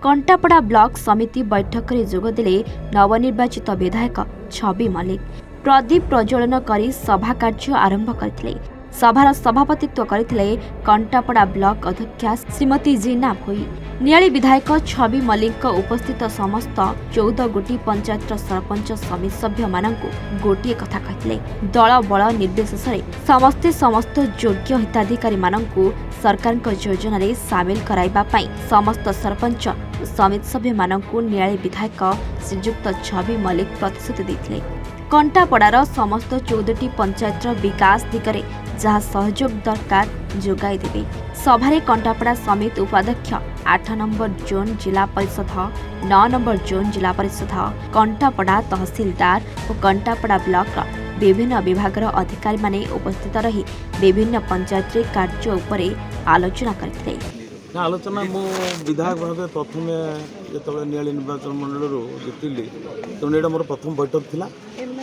कंटापड़ा block समिति बैठक में जोगदेले नवनिर्वाचित विधायक छवि मल्लिक प्रदीप प्रज्वलन कर सभा कार्य आरंभ करथिले। सभार सभापतित्व करथिले कंटापड़ा ब्लॉक अध्यक्षा श्रीमती जीना भोई। नियाली विधायक छवि मल्लिक उपस्थित समस्त 14 गोटी पंचायत सरपंच समिति सभ्य मानक गोटे कथा कहथिले। दल बल निर्विशेष समस्ते समस्त योग्य हिताधिकारी मानक सरकार योजना रे सामिल कराइबा पई समस्त सरपंच समिति सभ्य मानक नियाली विधायक श्रीयुक्त छवि मल्लिक प्रतिश्रुति देथिले। कंटापड़ार समस्त 14टी पंचायत विकास दिगरे जहाँ सहयोग दरकार जोगाई देवे। सभारे कंटापड़ा समिति उपाध्यक्ष 8 नंबर जोन जिला परिषद 9 नंबर जोन जिला परिषद कंटापड़ा तहसीलदार और कंटापड़ा ब्लॉक विभिन्न विभागर अधिकारी माने उपस्थित रही विभिन्न पंचायत कार्य उपरे आलोचना करथिले। आलोचना मो विधायक भाव प्रथम जो नियाली निर्वाचन मंडल जीतिली तेणु यहाँ मोर प्रथम बैठक थिला।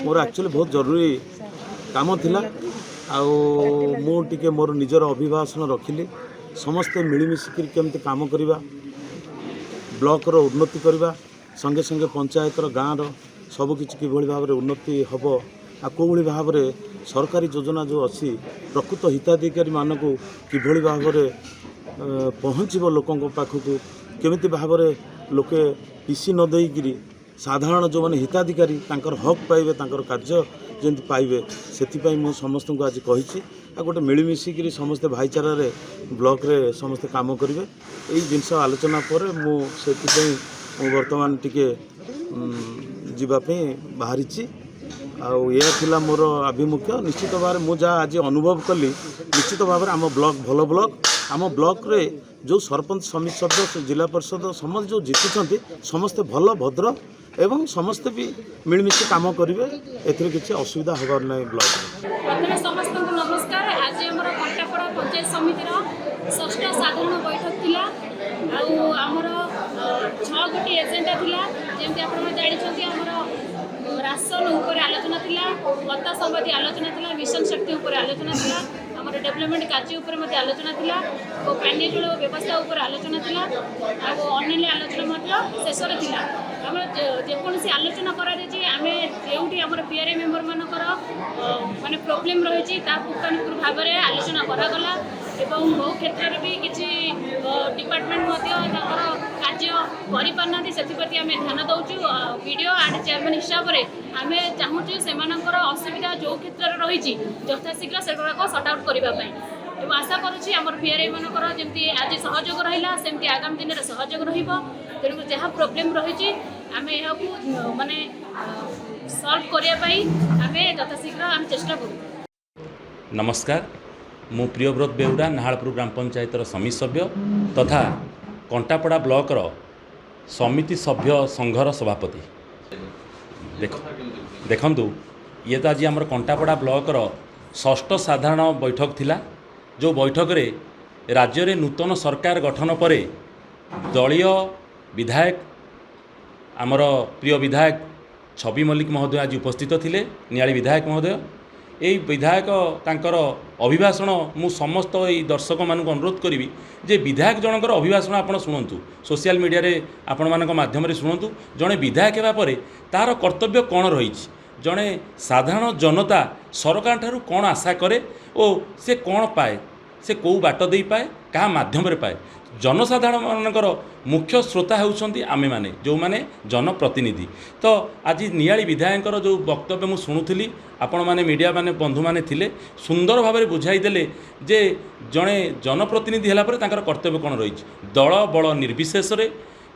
मोर एक्चुअली बहुत जरूरी काम थिला टे मोर निजर अभिभाषण रखिली समस्ते मिलमिशिक केमती काम करवा ब्लॉक रो उन्नति करवा संगे संगे पंचायत गाँव सबकि किभली भाव में उन्नति हम आ कोभली भाव में सरकारी योजना जो अच्छी प्रकृत हिताधिकारी मानक किभली भाव में पहुँचब लोकों पाखक केमिति भाव में लोके पीसी न देकरी साधारण जो मैंने हिताधिकारी तांकर हक पाइबे तांकर कार्य जमी पाइबे से मु समस्त को आज कही गोटे मिलमिशिक समस्ते भाईचारा रे ब्लॉक रे समस्ते काम करेंगे यही जिनस आलोचना पर मुझे बर्तमान टिके जीवाई बाहरी आया मोर आभिमुख्य निश्चित भाव में मुझे आज अनुभव कली निश्चित भाव में आम ब्लॉक भल ब्लॉक आम ब्लॉक रे जो सरपंच समिति सभ्य जिला परिषद समस्त जो जीतुंट समस्ते भल भद्र एवं समस्ते भी मिलमिशि काम करेंगे एथिरे किसी असुविधा होबार नहीं ब्लॉक समस्त नमस्कार। आज आमर कंटापड़ा पंचायत समितिर षष्ठ साधारण बैठक थिला आमर 6 गोटी एजेंडा थिला जेमती आपण जानिछंती आमर राशन ऊपर आलोचना थिला भत्ता संबंधी आलोचना थिला मिशन शक्ति ऊपर आलोचना थिला आमर डेवलपमेंट कार्य ऊपर आलोचना थिला और पानी जल व्यवस्था ऊपर आलोचना थिला और अन्य आलोचना शेष थिला जेकोसी आलोचना कराଯାଇଛି आमे जेउठी हमर पीआरए मेंबर मानकर माने प्रॉब्लम रही पुंखानुपुर भाव में आलोचना करागला एवं बहु क्षेत्र में भी किसी डिपार्टमेंट कार्य करपारना से आम ध्यान दौचु वीडियो एंड चेयरमैन हिसाब से आम चाहूँ से असुविधा जो क्षेत्र में रही यथाशीघ्र से सर्ट आउट करने एवं आशा करुँची आम पीआरए मानकर जमी आज सहयोग रहा सेमती आगामी दिन में सहयोग तेणु जहाँ प्रोब्लेम रही आम यहाँ माने सॉल्व करने आम यथाशीघ्र आम चेष्टा करूँ। नमस्कार मु प्रियव्रत बेउरा नाहालपुर ग्राम पंचायत समिति सभ्य तथा कंटापड़ा ब्लॉक समिति सभ्य संघर सभापति देखंतु ये तो आज आम कंटापड़ा ब्लॉक षष्ठ साधारण बैठक थिला जो बैठक रे राज्य रे नूतन सरकार गठन पर दलीय विधायक आमर प्रिय विधायक छवि मल्लिक महोदय आज उपस्थित थिले। नियाली विधायक महोदय यही विधायक तांकर अभिभाषण मु समस्त ये दर्शक मान अनुरोध करी जे विधायक जनकर अभिभाषण आपण शुणु सोशल मीडिया रे आपण मानक माध्यम रे शुणु जड़े विधायक हेबा परे तार कर्तव्य कौन रही जड़े साधारण जनता सरकार ठारू कौन आशा करे और से कौन पाए से कौ बाट दे पाए क्या माध्यम पाए जनसाधारण मानकर मुख्य श्रोता होउछंती आमे माने जो माने जनप्रतिनिधि। तो आज नियाली विधायकर जो वक्तव्य मु शुणुली आपण माने मीडिया माने बंधु माने थिले सुंदर भाव में बुझाई देले जे जड़े जनप्रतिनिधि होला परे तांकर कर्तव्य कौन रही दल बल निर्विशेष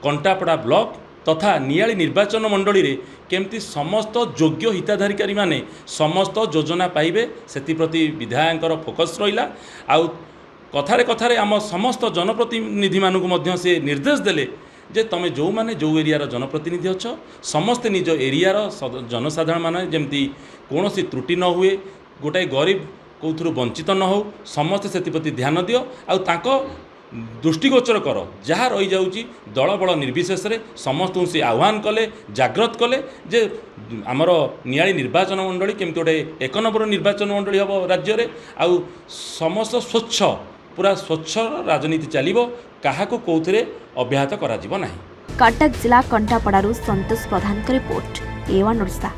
कंटापड़ा ब्लॉक तथा नियाली निर्वाचन मंडली रे केमती समस्त योग्य हिताधिकारी माने समस्त योजना पाइबे सेति प्रति विधायकर फोकस रहिला आउ कथारे कथारे आम समस्त जनप्रतिनिधि मानक मध्य से निर्देश देले जे तमे जो माने जो एरियार जनप्रतिनिधि अच्छ समस्ते निज एरियार जनसाधारण माने जेमती कौनसी त्रुटि न हुए गोटाए गरीब कौथुरु वंचित न हो समस्ते सेति प्रति ध्यान दियो आउ तांको दृष्टिगोचर कर जहाँ रही जाऊँगी दल बल निर्विशेष समस्त से आह्वान कले जाग्रत कले जे आमर नियाली निर्वाचन मंडली केमती गोटे 1 नंबर निर्वाचन मंडली हम राज्य में आउ समस्त स्वच्छ पूरा स्वच्छ राजनीति चलो क्या कौन अव्याहत करा नहीं। कटक जिला कंटापड़ारू संतोष प्रधान रिपोर्ट A1 ओडिशा।